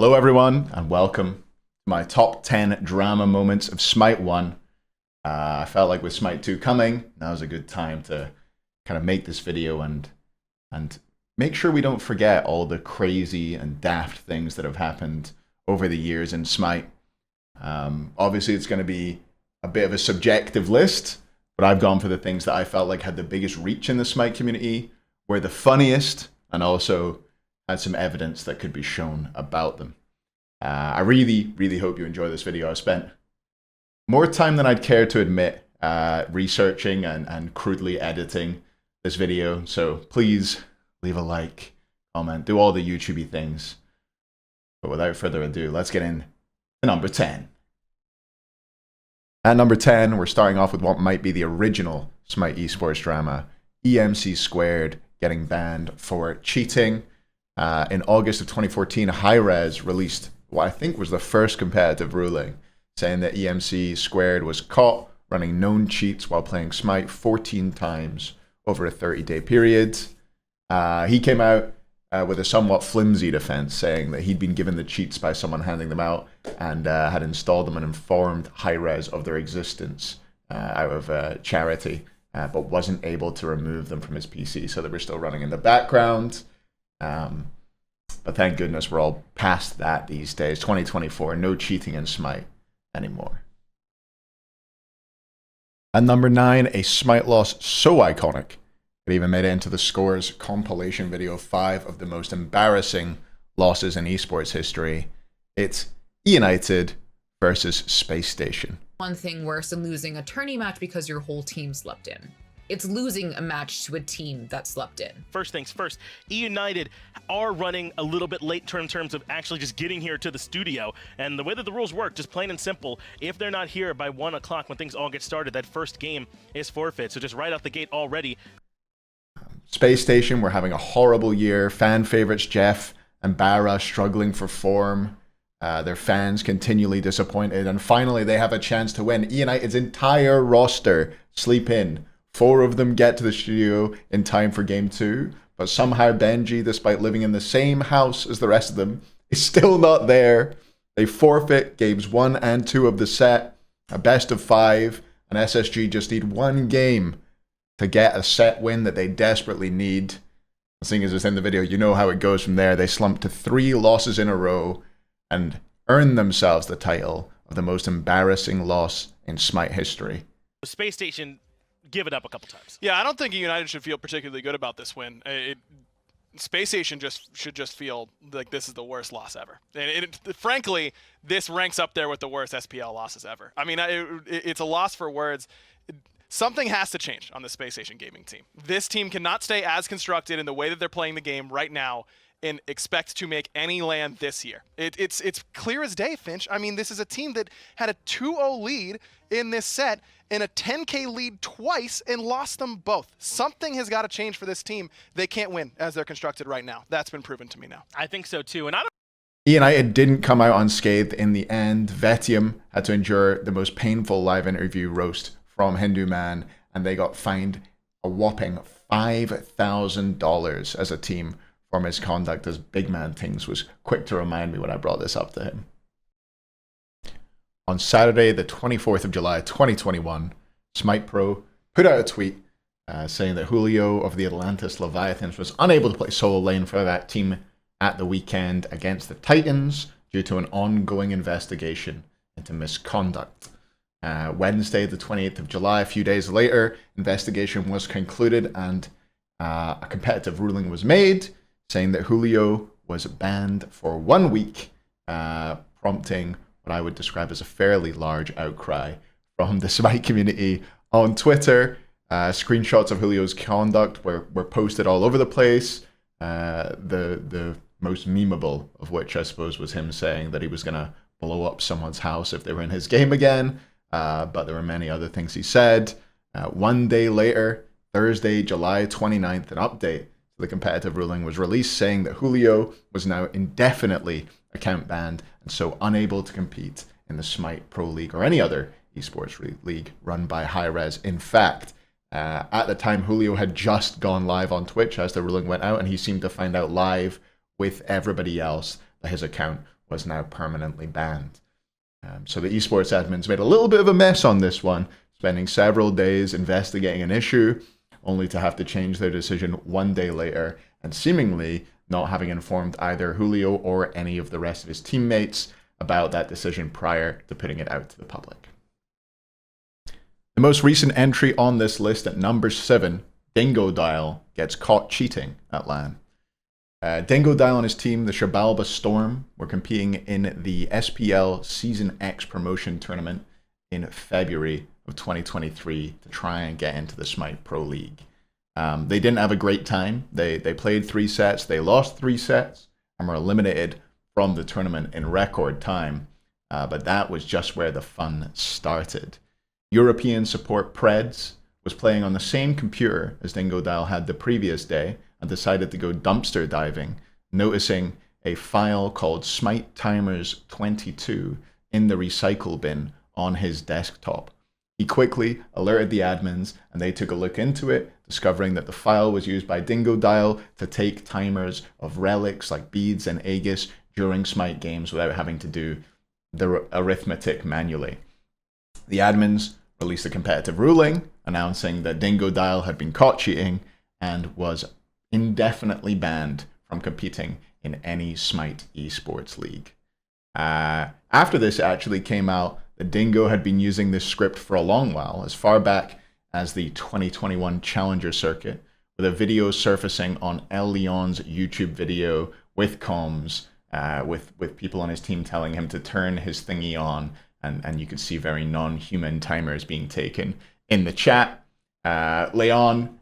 Hello everyone, and welcome to my top 10 drama moments of Smite 1. I felt like with Smite 2 coming, now is a good time to kind of make this video and make sure we don't forget all the crazy and daft things that have happened over the years in Smite. Obviously it's going to be a bit of a subjective list, but I've gone for the things that I felt like had the biggest reach in the Smite community, were the funniest, and also had some evidence that could be shown about them. I really hope you enjoy this video. I've spent more time than I'd care to admit researching and crudely editing this video, so please leave a like, comment, do all the YouTubey things. But without further ado, let's get in to number 10. At number 10, we're starting off with what might be the original Smite esports drama, EMC Squared getting banned for cheating. In August of 2014, Hayzer released what I think was the first competitive ruling, saying that EMC Squared was caught running known cheats while playing Smite 14 times over a 30-day period. He came out with a somewhat flimsy defense, saying that he'd been given the cheats by someone handing them out and had installed them and informed Hayzer of their existence out of charity, but wasn't able to remove them from his PC, so they were still running in the background. But thank goodness we're all past that these days. 2024, no cheating in Smite anymore. At number 9, a Smite loss so iconic, it even made it into the Scores compilation video of 5 of the most embarrassing losses in esports history. It's EUnited versus Space Station. One thing worse than losing a tourney match because your whole team slept in. It's losing a match to a team that slept in. First things first, EUnited are running a little bit late in terms of actually just getting here to the studio. And the way that the rules work, just plain and simple, if they're not here by 1 o'clock when things all get started, that first game is forfeit. So just right out the gate already. Space Station were having a horrible year. Fan favorites Jeff and Barra struggling for form. Their fans continually disappointed. And finally, they have a chance to win. EUnited's entire roster sleep in. 4 of them get to the studio in time for game 2, but somehow Benji, despite living in the same house as the rest of them, is still not there. They forfeit games 1 and 2 of the set, a best of 5, and SSG just need 1 game to get a set win that they desperately need. Seeing as it's in the video, you know how it goes from there. They slump to 3 losses in a row and earn themselves the title of the most embarrassing loss in Smite history. Space Station give it up a couple times. Yeah, I don't think United should feel particularly good about this win. Space Station should just feel like this is the worst loss ever. And frankly, this ranks up there with the worst SPL losses ever. I mean, it's a loss for words. Something has to change on the Space Station gaming team. This team cannot stay as constructed in the way that they're playing the game right now and expect to make any land this year. It's clear as day, Finch. I mean, this is a team that had a 2-0 lead in this set and a 10K lead twice and lost them both. Something has got to change for this team. They can't win as they're constructed right now. That's been proven to me now. I think so too. And I don't EUnited didn't come out unscathed in the end. Vetium had to endure the most painful live interview roast from Hindu Man, and they got fined a whopping $5,000 as a team for misconduct, as Big Man Things was quick to remind me when I brought this up to him. On Saturday, the 24th of July, 2021, Smite Pro put out a tweet saying that Julio of the Atlantis Leviathans was unable to play solo lane for that team at the weekend against the Titans due to an ongoing investigation into misconduct. Wednesday, the 28th of July, a few days later, investigation was concluded and a competitive ruling was made, saying that Julio was banned for 1 week, prompting what I would describe as a fairly large outcry from the Smite community on Twitter. Screenshots of Julio's conduct were posted all over the place. The most memeable of which, I suppose, was him saying that he was going to blow up someone's house if they were in his game again. But there were many other things he said. 1 day later, Thursday, July 29th, an update to the competitive ruling was released saying that Julio was now indefinitely account banned and so unable to compete in the Smite Pro League or any other esports league run by Hi-Rez. In fact, at the time, Julio had just gone live on Twitch as the ruling went out, and he seemed to find out live with everybody else that his account was now permanently banned. So the esports admins made a little bit of a mess on this one, spending several days investigating an issue, only to have to change their decision one day later, and seemingly not having informed either Julio or any of the rest of his teammates about that decision prior to putting it out to the public. The most recent entry on this list at number 7, Dingodile, gets caught cheating at LAN. Dingodile and his team, the Shabalba Storm, were competing in the SPL Season X promotion tournament in February of 2023 to try and get into the Smite Pro League. They didn't have a great time. They played 3 sets, they lost 3 sets, and were eliminated from the tournament in record time. But that was just where the fun started. European support Preds was playing on the same computer as Dingodile had the previous day and decided to go dumpster diving, noticing a file called Smite Timers 22 in the recycle bin on his desktop. He quickly alerted the admins, and they took a look into it, discovering that the file was used by Dingodile to take timers of relics like beads and Aegis during Smite games without having to do the arithmetic manually. The admins released a competitive ruling announcing that Dingodile had been caught cheating and was indefinitely banned from competing in any Smite esports league. After this actually came out, that Dingo had been using this script for a long while, as far back as the 2021 Challenger Circuit, with a video surfacing on El Leon's YouTube video with comms, with people on his team telling him to turn his thingy on, and you could see very non-human timers being taken. In the chat, Leon,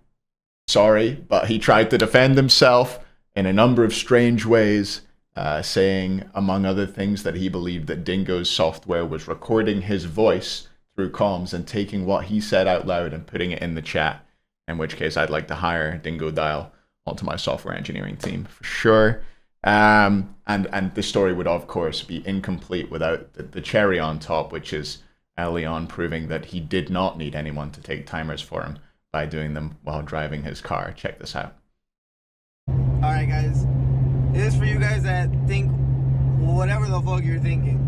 sorry, but he tried to defend himself in a number of strange ways, saying, among other things, that he believed that Dingo's software was recording his voice through comms and taking what he said out loud and putting it in the chat, in which case I'd like to hire Dingodile onto my software engineering team for sure. And the story would, of course, be incomplete without the cherry on top, which is Leon proving that he did not need anyone to take timers for him by doing them while driving his car. Check this out. Alright guys, this is for you guys that think whatever the fuck you're thinking.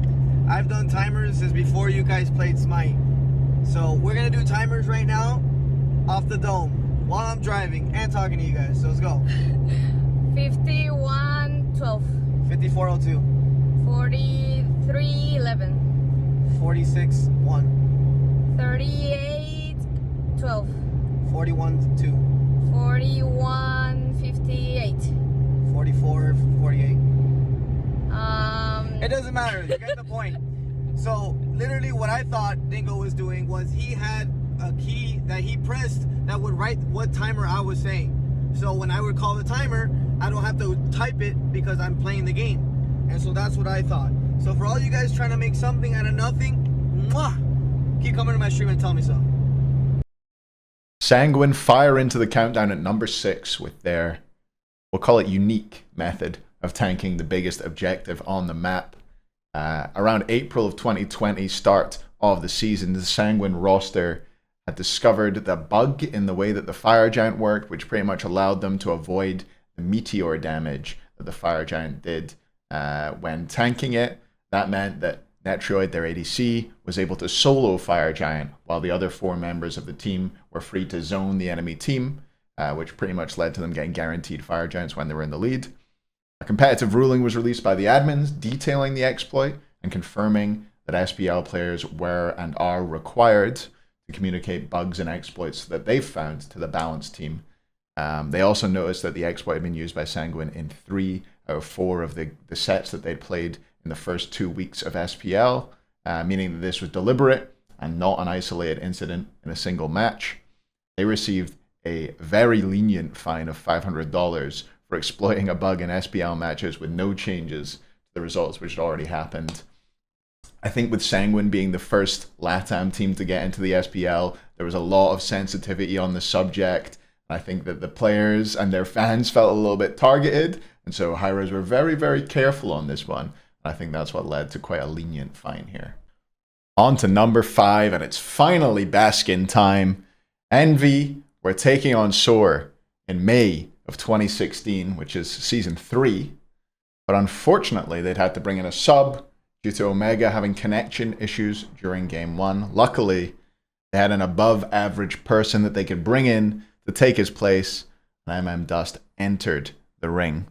I've done timers since before you guys played Smite. So we're gonna do timers right now off the dome while I'm driving and talking to you guys. So let's go. 5112 5402 4311 46-1 3812 41-2 4158 44-48. It doesn't matter, you get the point. So literally what I thought Dingo was doing was he had a key that he pressed that would write what timer I was saying. So when I would call the timer, I don't have to type it because I'm playing the game. And so that's what I thought. So for all you guys trying to make something out of nothing, mwah, keep coming to my stream and tell me so. Sanguine fire into the countdown at number 6 with their, we'll call it unique method of tanking the biggest objective on the map. Around April of 2020, start of the season, the Sanguine roster had discovered the bug in the way that the Fire Giant worked, which pretty much allowed them to avoid the meteor damage that the Fire Giant did when tanking it. That meant that Netroid, their ADC, was able to solo Fire Giant, while the other 4 members of the team were free to zone the enemy team, which pretty much led to them getting guaranteed Fire Giants when they were in the lead. A competitive ruling was released by the admins detailing the exploit and confirming that SPL players were and are required to communicate bugs and exploits that they've found to the balance team. They also noticed that the exploit had been used by Sanguine in 3 out of 4 of the sets that they'd played in the first 2 weeks of SPL, meaning that this was deliberate and not an isolated incident in a single match. They received a very lenient fine of $500 for exploiting a bug in SPL matches with no changes to the results which had already happened. I think with Sanguine being the first LATAM team to get into the SPL, there was a lot of sensitivity on the subject. I think that the players and their fans felt a little bit targeted, and so Hyros were very, very careful on this one. I think that's what led to quite a lenient fine here. On to number 5, and it's finally Baskin time. Envy were taking on Soar in May of 2016, which is Season 3. but unfortunately they'd had to bring in a sub due to Omega having connection issues during Game 1. Luckily, they had an above-average person that they could bring in to take his place, and Dust entered the ring.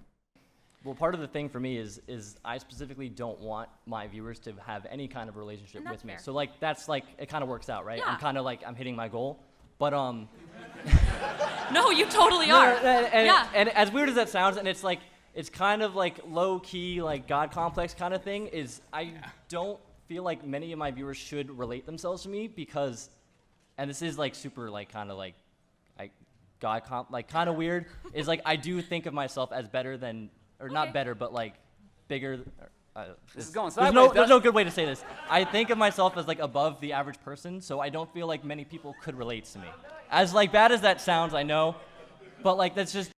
Well, part of the thing for me is I specifically don't want my viewers to have any kind of relationship with me. Fair. So like that's like it kind of works out, right? Yeah. I'm kind of like I'm hitting my goal, but No, you totally no, are. and as weird as that sounds, and it's like it's kind of like low key like God complex kind of thing. Is I don't feel like many of my viewers should relate themselves to me because, and this is like super like kind of like kind of weird. Is like I do think of myself as better than. Or not better, but like bigger. This is going there's sideways. there's no good way to say this. I think of myself as like above the average person, so I don't feel like many people could relate to me. As like bad as that sounds, I know, but like that's just.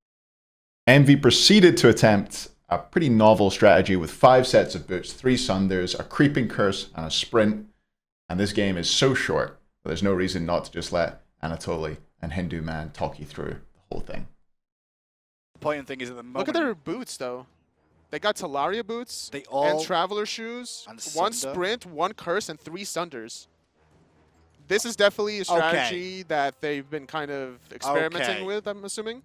Envy proceeded to attempt a pretty novel strategy with 5 sets of boots, 3 sunders, a creeping curse, and a sprint. And this game is so short that there's no reason not to just let Anatoly and Hindu Man talk you through the whole thing. Important thing is at the moment. Look at their boots, though. They got Talaria boots They all and Traveler shoes, and 1 Sunder. sprint, 1 curse, and 3 sunders. This is definitely a strategy that they've been kind of experimenting with, I'm assuming.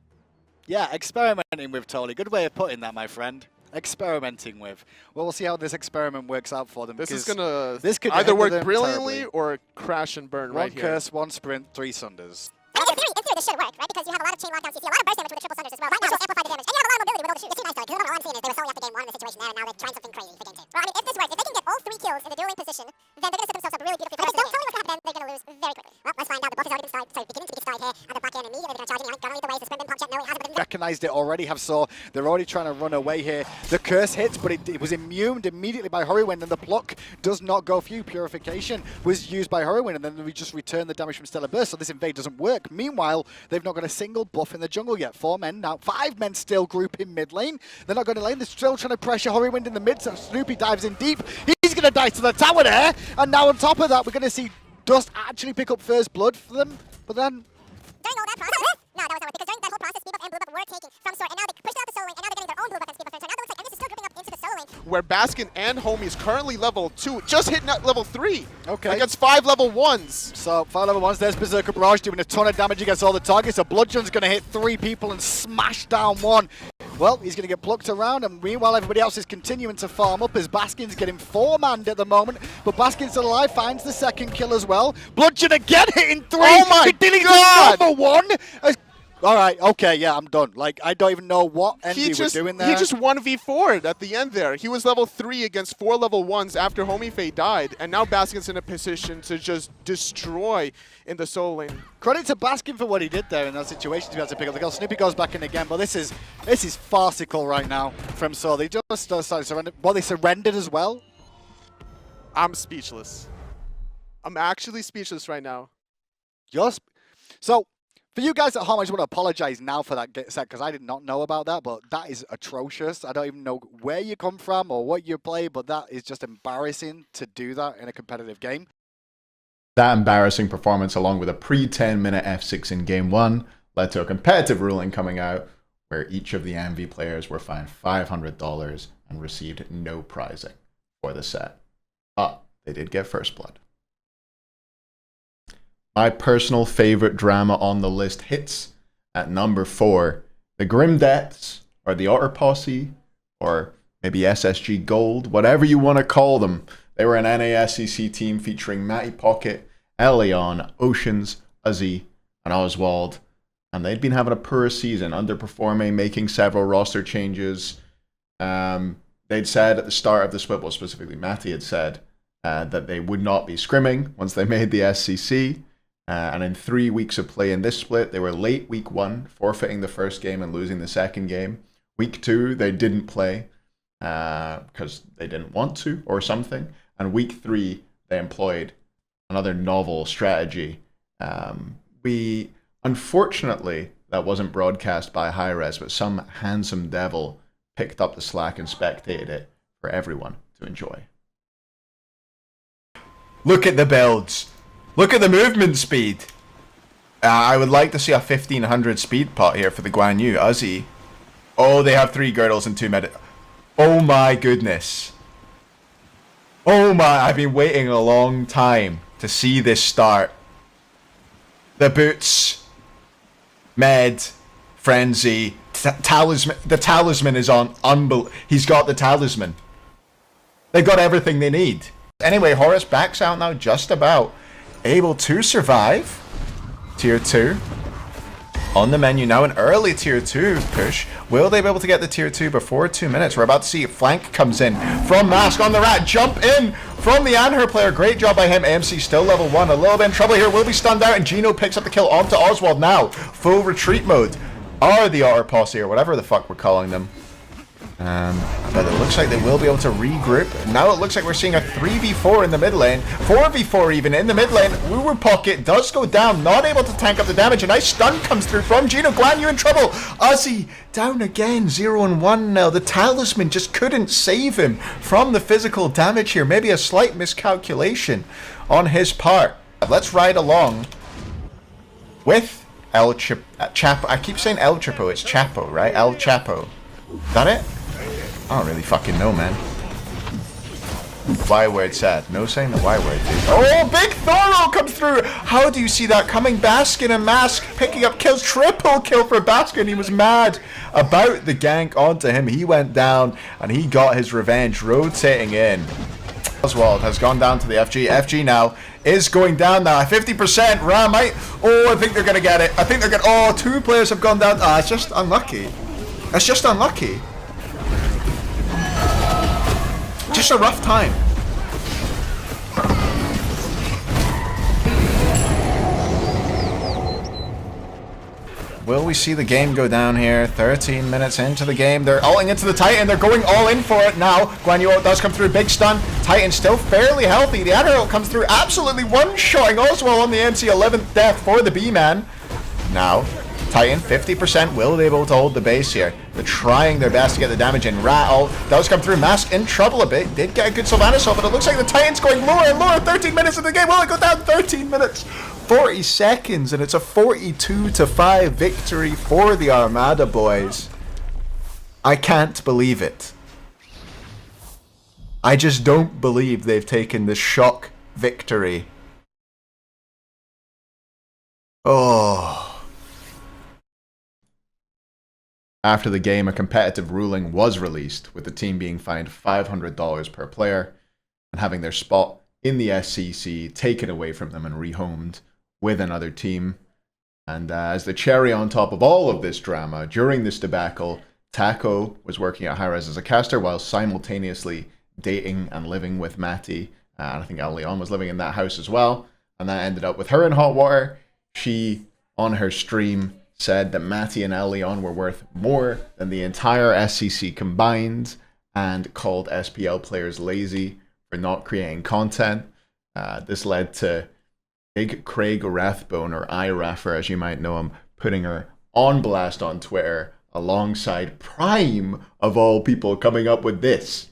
Yeah, experimenting with totally. Good way of putting that, my friend. Experimenting with. Well, we'll see how this experiment works out for them. This is because going this could to either hinder work them brilliantly terribly. or crash and burn 1 right here. curse, 1 sprint, 3 sunders. In theory, this should work, right? Because you have a lot of chain lockdowns, you see a lot of burst damage with the triple sunders as well. Right now, amplify the damage, and you have a lot of mobility with all the shoes. It's too nice, though, because what I'm seeing is they were solely after game 1 in the situation there, and now they're trying something crazy for game 2. Well, I mean, if this works, if they can get all 3 kills in the dueling position, then they're going to set themselves up really beautifully for the rest of the game. Don't tell me what's going to happen, they're going to lose very quickly. Well, let's find out. The buff has already been started, sorry, beginning to be started here, and the back end immediately they're going to charge in. Gonna lead the way, so sprint been pumped yet. No, it hasn't, but Recognized it already, have saw. They're already trying to run away here. The curse hits, but it was immuned immediately by Hurricane, and the block does not go through. Purification was used by Hurricane, and then we just return the damage from Stellar Burst, so this invade doesn't work. Meanwhile, they've not got a single buff in the jungle yet. 4 men now, 5 men still group in mid lane. They're not going to lane. They're still trying to pressure Hurricane in the mid, so Snoopy dives in deep. He's going to die to the tower there, and now on top of that, we're going to see Dust actually pick up first blood for them, but then during all that process, no, that was not worth, because during that whole process, Speed Buff and Blue Buff were taking from Sword, and now they pushed out the solo lane, and now they're getting their own Blue Buff and Speed Buff turn. Now it looks like Envis is still grouping up into the solo lane. Where Baskin and Homies currently level 2, just hitting at level 3. Okay. Against 5 level 1s. So, 5 level 1s, there's Berserker Barrage doing a ton of damage against all the targets. So, Bludgeon's going to hit 3 people and smash down 1. Well, he's going to get plucked around, and meanwhile, everybody else is continuing to farm up as Baskin's getting 4-manned at the moment. But Baskin's still alive, finds the second kill as well. Bludgeon again hitting 3. Oh my He deletes God! another 1. All right, okay, yeah, I'm done. Like, I don't even know what Envy was doing there. He just 1v4'd at the end there. He was level 3 against 4 level 1s after Homie Faye died, and now Baskin's in a position to just destroy in the solo lane. Credit to Baskin for what he did there in that situation to be able to pick up the kill. Snoopy goes back in again, but this is farcical right now from Soul. They just started surrender. Well, they surrendered as well. I'm speechless. I'm actually speechless right now. So, for you guys at home, I just want to apologize now for that get set because I did not know about that, but that is atrocious. I don't even know where you come from or what you play, but that is just embarrassing to do that in a competitive game. That embarrassing performance, along with a pre-10-minute F6 in Game 1, led to a competitive ruling coming out where each of the Envy players were fined $500 and received no prizing for the set. But they did get first blood. My personal favorite drama on the list hits at number 4. The Grim Deaths, or the Otter Posse, or maybe SSG Gold, whatever you want to call them. They were an NASCC team featuring Matty Pocket, Elion, Oceans, Uzi, and Oswald. And they'd been having a poor season, underperforming, making several roster changes. They'd said at the start of the split, well, specifically Matty had said, that they would not be scrimming once they made the SCC. And in 3 weeks of play in this split, they were late week 1, forfeiting the first game and losing the second game. Week 2, they didn't play because they didn't want to or something. And week 3, they employed another novel strategy. Unfortunately, that wasn't broadcast by Hi-Res, but some handsome devil picked up the slack and spectated it for everyone to enjoy. Look at the builds. Look at the movement speed. I would like to see a 1500 speed pot here for the Guan Yu. Uzi. Oh, they have 3 girdles and 2 med. Oh my goodness. Oh my, I've been waiting a long time to see this start. The boots, med, frenzy, talisman. The talisman is on. He's got the talisman. They've got everything they need. Anyway, Horus backs out now, just about able to survive. Tier 2 on the menu now, an early tier 2 push. Will they be able to get the tier 2 before 2 minutes? We're about to see flank comes in from Mask on the rat. Jump in from the Anher player. Great job by him. AMC still level 1. A little bit in trouble here. Will be stunned out, and Gino picks up the kill onto Oswald now. Full retreat mode. Or the Otter Posse, or whatever the fuck we're calling them. But it looks like they will be able to regroup. Now it looks like we're seeing a 3v4 in the mid lane. 4v4 even in the mid lane. Woo Pocket does go down, not able to tank up the damage. A nice stun comes through from Gino. Guan Yu in trouble. Ozzy down again, 0-1 now. The talisman just couldn't save him from the physical damage here. Maybe a slight miscalculation on his part. Let's ride along with El Chapo. I keep saying El Chapo, it's Chapo, right? El Chapo. Is that it? I don't really fucking know, man. Y word sad. No saying the Y word, dude. Oh, big Thoro comes through! How do you see that coming? Baskin and Mask picking up kills. Triple kill for Baskin. He was mad about the gank onto him. He went down and he got his revenge, rotating in. Oswald has gone down to the FG. FG now is going down now. 50%. Ram might. Oh, I think they're going to get it. I think they're going to. Oh, 2 players have gone down. Ah, it's just unlucky. It's just unlucky. Just a rough time. Will we see the game go down here? 13 minutes into the game. They're ulting into the Titan. They're going all in for it now. Guan Yu does come through. Big stun. Titan still fairly healthy. The Admiral comes through. Absolutely one-shotting Oswald on the MC. 11th death for the B-Man. Now, Titan, 50%. Will they be able to hold the base here? They're trying their best to get the damage in. Rat ult does come through. Mask in trouble a bit. Did get a good Sylvanas ult, but it looks like the Titan's going lower and lower. 13 minutes of the game. Will it go down? 13 minutes. 40 seconds, and it's a 42-5 victory for the Armada boys. I can't believe it. I just don't believe they've taken this shock victory. Oh. After the game, a competitive ruling was released, with the team being fined $500 per player and having their spot in the SCC taken away from them and rehomed with another team. And as the cherry on top of all of this drama, during this debacle, Taco was working at Hi-Rez as a caster while simultaneously dating and living with Matty. And I think Leon was living in that house as well. And that ended up with her in hot water. She, on her stream, said that Matty and Leon were worth more than the entire SCC combined, and called SPL players lazy for not creating content. This led to Big Craig Rathbone, or iRaffer as you might know him, putting her on blast on Twitter alongside Prime, of all people, coming up with this.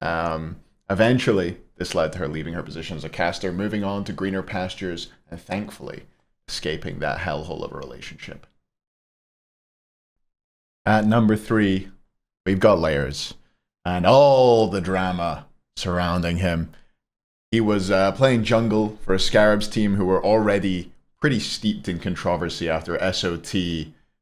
Eventually, this led to her leaving her position as a caster, moving on to greener pastures, and thankfully escaping that hellhole of a relationship. At number 3, we've got Layers, and all the drama surrounding him. He was playing jungle for a Scarabs team who were already pretty steeped in controversy after SOT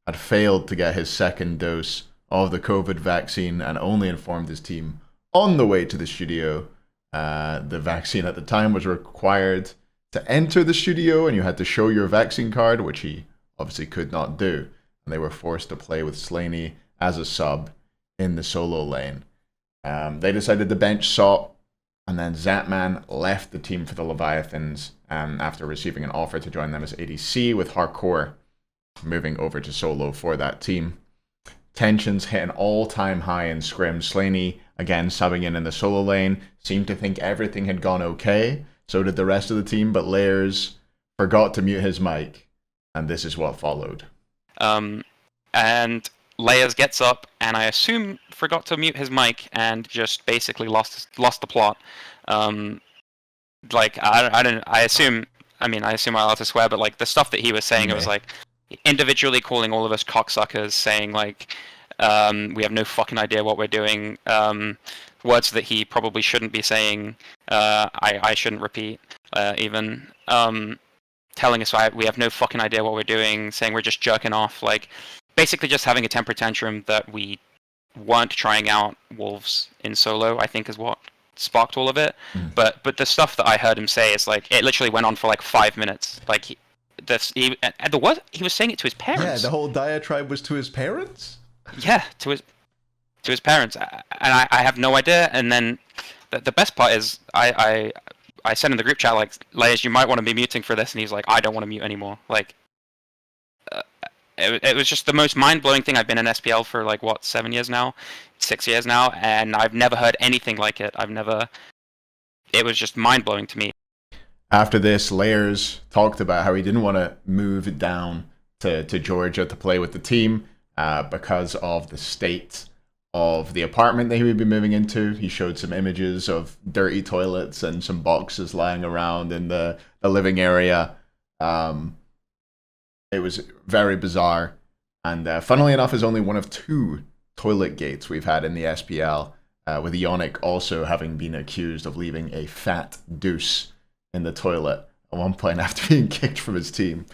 had failed to get his second dose of the COVID vaccine and only informed his team on the way to the studio. The vaccine at the time was required to enter the studio, and you had to show your vaccine card, which he obviously could not do. And they were forced to play with Slaney as a sub in the solo lane. They decided to bench Salt, and then Zatman left the team for the Leviathans after receiving an offer to join them as ADC, with Hardcore moving over to solo for that team. Tensions hit an all-time high in scrim. Slaney, again subbing in the solo lane, seemed to think everything had gone okay. So did the rest of the team, but Layers forgot to mute his mic, and this is what followed. And Layers gets up, and I assume forgot to mute his mic, and just basically lost the plot. I assume I'm allowed to swear, but like the stuff that he was saying, it was like individually calling all of us cocksuckers, saying like We have no fucking idea what we're doing. Words that he probably shouldn't be saying. I shouldn't repeat. Even telling us we have no fucking idea what we're doing. Saying we're just jerking off. Like basically just having a temper tantrum that we weren't trying out Wolves in solo. I think is what sparked all of it. But the stuff that I heard him say is like it literally went on for like 5 minutes. Like he was saying it to his parents. Yeah, the whole diatribe was to his parents. Yeah, to his parents, and I have no idea. And then the best part is I sent in the group chat like, Layers, you might want to be muting for this, and he's like, I don't want to mute anymore. Like, it was just the most mind-blowing thing. I've been in SPL for like what 6 years now, and I've never heard anything like it. It was just mind-blowing to me. After this, Layers talked about how he didn't want to move down to Georgia to play with the team because of the state of the apartment that he would be moving into. He showed some images of dirty toilets and some boxes lying around in the living area. It was very bizarre. And funnily enough, is only one of 2 toilet gates we've had in the SPL, with EUnited also having been accused of leaving a fat deuce in the toilet at one point after being kicked from his team.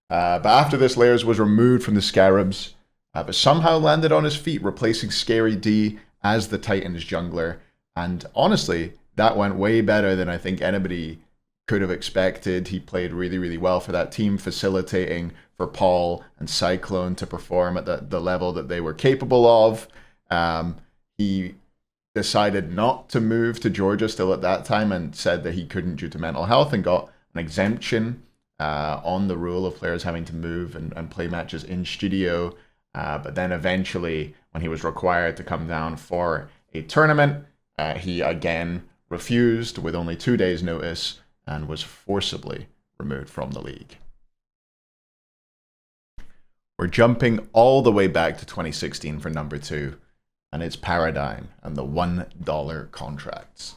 But after this, Layers was removed from the Scarabs, but somehow landed on his feet, replacing Scary D as the Titans jungler. And honestly, that went way better than I think anybody could have expected. He played really, really well for that team, facilitating for Paul and Cyclone to perform at the level that they were capable of. He decided not to move to Georgia still at that time and said that he couldn't due to mental health, and got an exemption on the rule of players having to move and play matches in studio. But then eventually, when he was required to come down for a tournament, he again refused with only 2 days' notice and was forcibly removed from the league. We're jumping all the way back to 2016 for number 2, and it's Paradigm and the $1 contracts.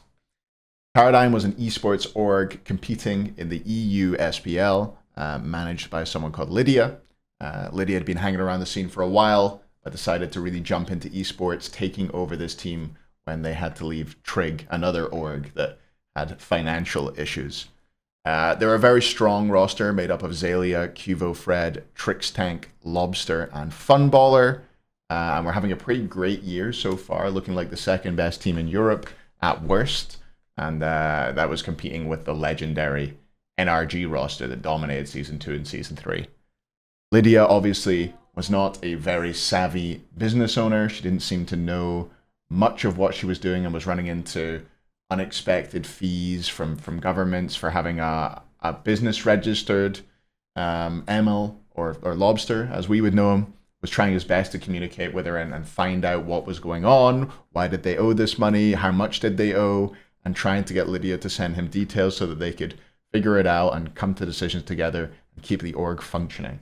Paradigm was an esports org competing in the EU SPL, managed by someone called Lydia. Lydia had been hanging around the scene for a while, but decided to really jump into esports, taking over this team when they had to leave Trig, another org that had financial issues. They're a very strong roster made up of Zalia, Cuvo Fred, Trixtank, Lobster, and Funballer. And we're having a pretty great year so far, looking like the second best team in Europe at worst. And that was competing with the legendary NRG roster that dominated Season 2 and Season 3. Lydia obviously was not a very savvy business owner. She didn't seem to know much of what she was doing and was running into unexpected fees from governments for having a business registered. Emil, or Lobster, as we would know him, was trying his best to communicate with her and find out what was going on. Why did they owe this money? How much did they owe? And trying to get Lydia to send him details so that they could figure it out and come to decisions together and keep the org functioning.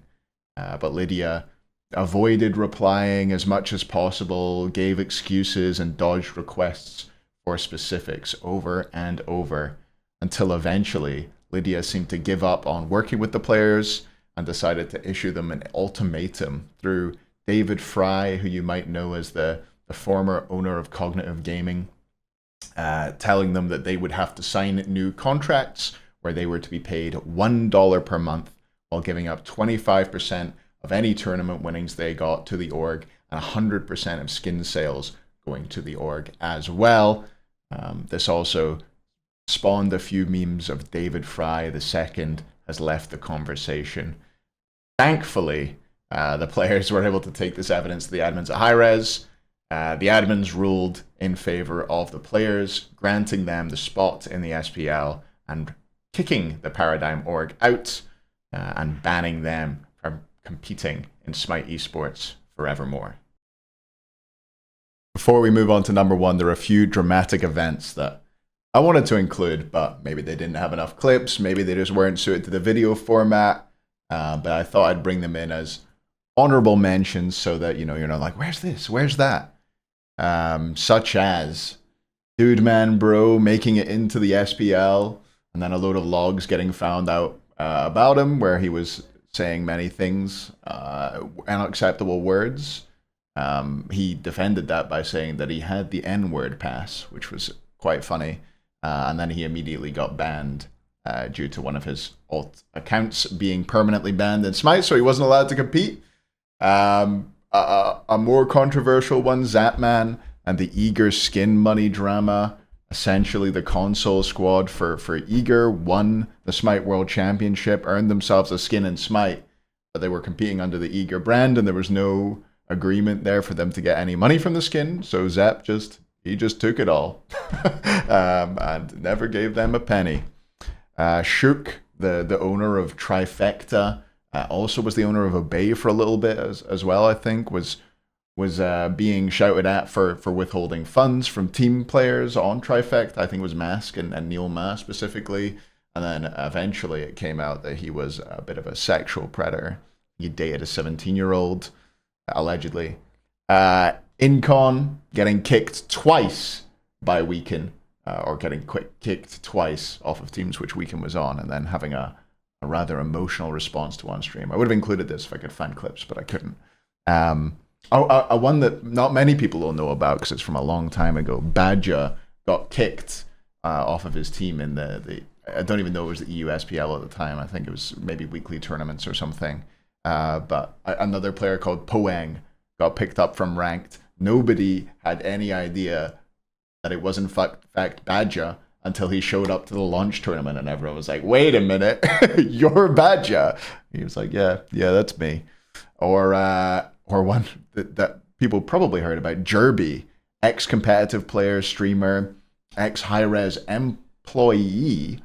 But Lydia avoided replying as much as possible, gave excuses and dodged requests for specifics over and over, until eventually Lydia seemed to give up on working with the players and decided to issue them an ultimatum through David Fry, who you might know as the former owner of Cognitive Gaming, telling them that they would have to sign new contracts where they were to be paid $1 per month while giving up 25% of any tournament winnings they got to the org and 100% of skin sales going to the org as well. This also spawned a few memes of David Fry II has left the conversation. Thankfully, the players were able to take this evidence to the admins at Hi-Rez. The admins ruled in favor of the players, granting them the spot in the SPL and kicking the Paradigm org out and banning them from competing in Smite esports forevermore. Before we move on to number 1, there are a few dramatic events that I wanted to include, but maybe they didn't have enough clips, maybe they just weren't suited to the video format, but I thought I'd bring them in as honorable mentions so that, you're not like, where's this, where's that? Such as Dude Man Bro making it into the SPL, and then a load of logs getting found out about him, where he was saying many things, unacceptable words, He defended that by saying that he had the N-word pass, which was quite funny, and then he immediately got banned due to one of his alt accounts being permanently banned in Smite, so he wasn't allowed to compete. A more controversial one, Zapman and the Eager skin money drama. Essentially, the console squad for Eager won the Smite World Championship, earned themselves a skin in Smite, but they were competing under the Eager brand, and there was no agreement there for them to get any money from the skin, so Zap just took it all and never gave them a penny. Shook, the owner of Trifecta, also was the owner of Obey for a little bit as well, I think, was being shouted at for withholding funds from team players on Trifecta. I think it was Mask and Neil Ma specifically. And then eventually it came out that he was a bit of a sexual predator. He dated a 17-year-old, allegedly. Incon getting kicked twice by Weekend, or getting kicked twice off of teams which Weekend was on, and then having a rather emotional response to on stream. I would have included this if I could find clips, but I couldn't. A one that not many people will know about because it's from a long time ago. Badger got kicked off of his team in the I don't even know it was the EUSPL at the time. I think it was maybe weekly tournaments or something. But another player called Poang got picked up from ranked. Nobody had any idea that it was in fact Badger until he showed up to the launch tournament, and everyone was like, wait a minute, you're Badger. He was like, yeah, that's me. Or one that people probably heard about, Jerby, ex-competitive player, streamer, ex-high-res employee,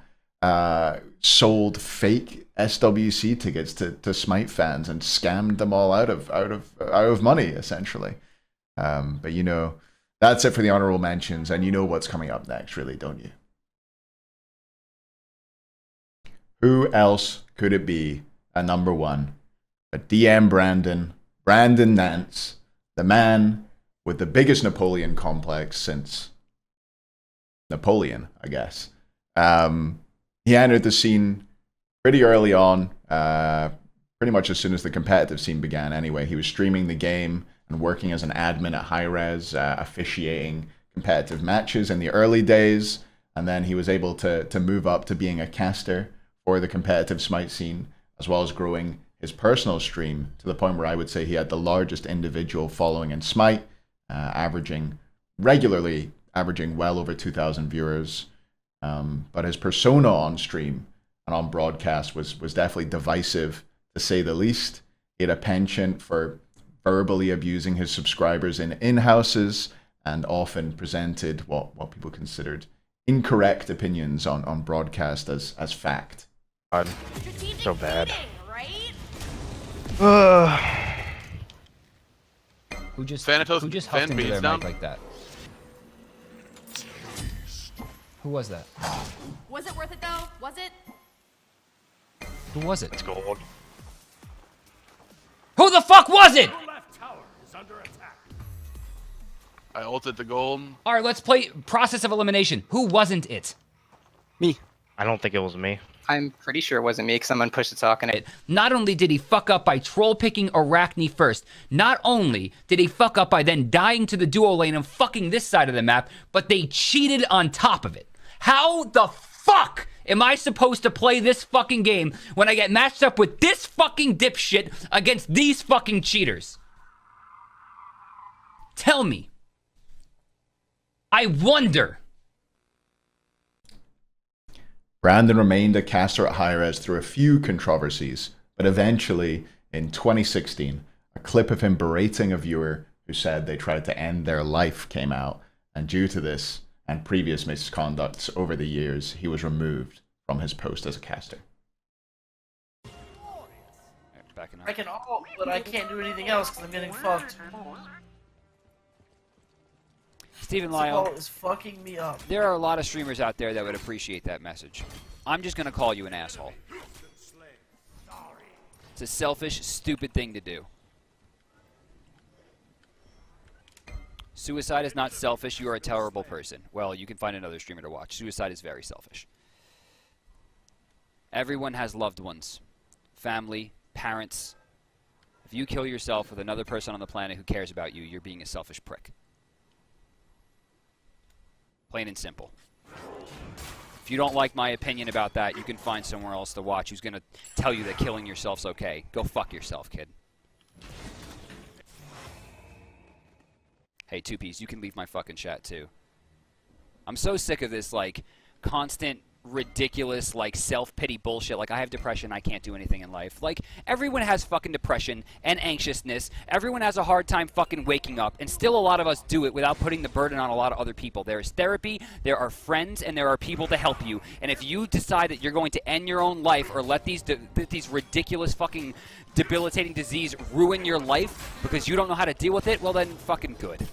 sold fake SWC tickets to Smite fans and scammed them all out of money, essentially. But you know, that's it for the honorable mentions, and you know what's coming up next, really, don't you? Who else could it be a number one? But DM Brandon Nance, the man with the biggest Napoleon complex since Napoleon, I guess. He entered the scene pretty early on, pretty much as soon as the competitive scene began anyway. He was streaming the game and working as an admin at Hi-Rez, officiating competitive matches in the early days, and then he was able to move up to being a caster for the competitive Smite scene, as well as growing his personal stream to the point where I would say he had the largest individual following in Smite, regularly averaging well over 2,000 viewers. But his persona on stream and on broadcast was definitely divisive, to say the least. He had a penchant for verbally abusing his subscribers in in-houses and often presented what people considered incorrect opinions on broadcast as fact. God, so bad. Who just Thanatos huffed into their down? mic like that? Who was that? Was it worth it though? Was it? Who was it? It's gold. Who the fuck was it? I ulted the gold. All right, let's play process of elimination. Who wasn't it? Me. I don't think it was me. I'm pretty sure it wasn't me because someone pushed the talk and it. Not only did he fuck up by troll picking Arachne first, not only did he fuck up by then dying to the duo lane and fucking this side of the map, but they cheated on top of it. How the fuck am I supposed to play this fucking game when I get matched up with this fucking dipshit against these fucking cheaters? Tell me. I wonder. Brandon remained a caster at Hi-Rez through a few controversies, but eventually, in 2016, a clip of him berating a viewer who said they tried to end their life came out, and due to this and previous misconducts over the years, he was removed from his post as a caster. I can ult, but I can't do anything else because I'm getting fucked. Stephen Lyle is fucking me up. There are a lot of streamers out there that would appreciate that message. I'm just gonna call you an asshole. It's a selfish, stupid thing to do. Suicide is not selfish. You are a terrible person. Well, you can find another streamer to watch. Suicide is very selfish. Everyone has loved ones, family, parents, If you kill yourself with another person on the planet who cares about you, you're being a selfish prick. Plain and simple. If you don't like my opinion about that, you can find somewhere else to watch who's going to tell you that killing yourself's okay. Go fuck yourself, kid. Hey, 2Ps, you can leave my fucking chat too. I'm so sick of this, like, constant, ridiculous, like, self-pity bullshit. Like, I have depression, I can't do anything in life. Like, everyone has fucking depression and anxiousness. Everyone has a hard time fucking waking up, and still a lot of us do it without putting the burden on a lot of other people. There is therapy, there are friends, and there are people to help you. And if you decide that you're going to end your own life or let these ridiculous fucking debilitating disease ruin your life because you don't know how to deal with it, well then, fucking good.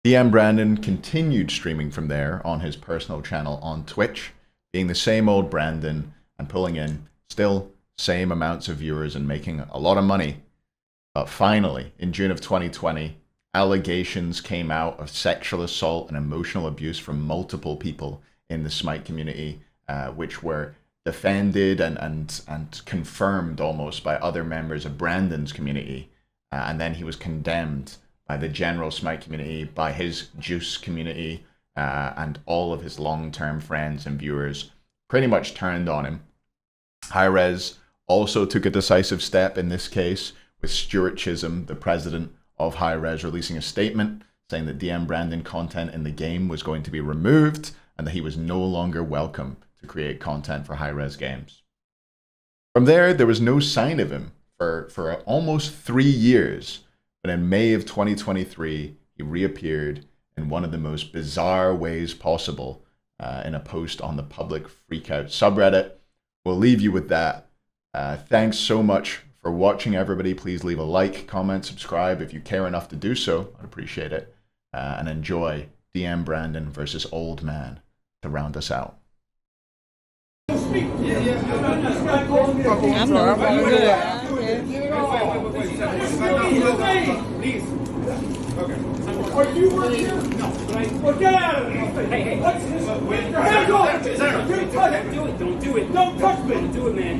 DM Brandon continued streaming from there on his personal channel on Twitch, being the same old Brandon and pulling in still same amounts of viewers and making a lot of money. But finally, in June of 2020, allegations came out of sexual assault and emotional abuse from multiple people in the Smite community, which were defended and confirmed almost by other members of Brandon's community. And then he was condemned by the general Smite community, by his Juice community, and all of his long-term friends and viewers pretty much turned on him. Hi-Rez also took a decisive step in this case, with Stuart Chisholm, the president of Hi-Rez, releasing a statement saying that DM Brandon content in the game was going to be removed and that he was no longer welcome to create content for Hi-Rez games. From there was no sign of him for almost 3 years. But in May of 2023, he reappeared in one of the most bizarre ways possible in a post on the public freakout subreddit. We'll leave you with that. Thanks so much for watching, everybody. Please leave a like, comment, subscribe if you care enough to do so. I'd appreciate it. And enjoy DM Brandon versus Old Man to round us out. I'm not good. Please. Okay. Are you working here? No. Well, get out of here. Hey. What's this? Hands off! Don't touch it. Don't do it. Don't touch me. Don't do it, man.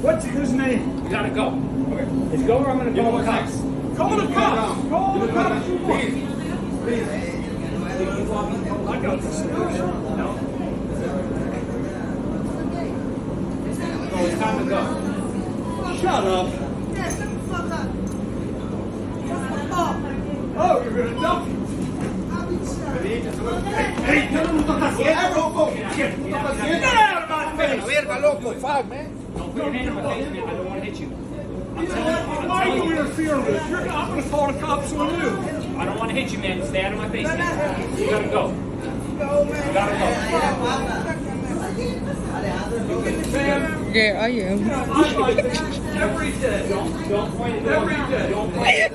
What's his name? You gotta go. Okay. Let's go or I'm gonna call the cops. Call the cops. Call the cops. Please. I got this. No. Oh, it's time to go. Shut up. Yeah, shut the fuck up. Oh, you're gonna dump me. Hey, get out of my face! Verga, loco, fuck, man. Don't put your hand in my face, man. I don't want to hit you. Why are you interfering with? I'm gonna call the cops on you. I don't want to hit you, man. Stay out of my face, man. You gotta go. You gotta go. Yeah, I am. Every day. Don't point it. Every day. Don't point it.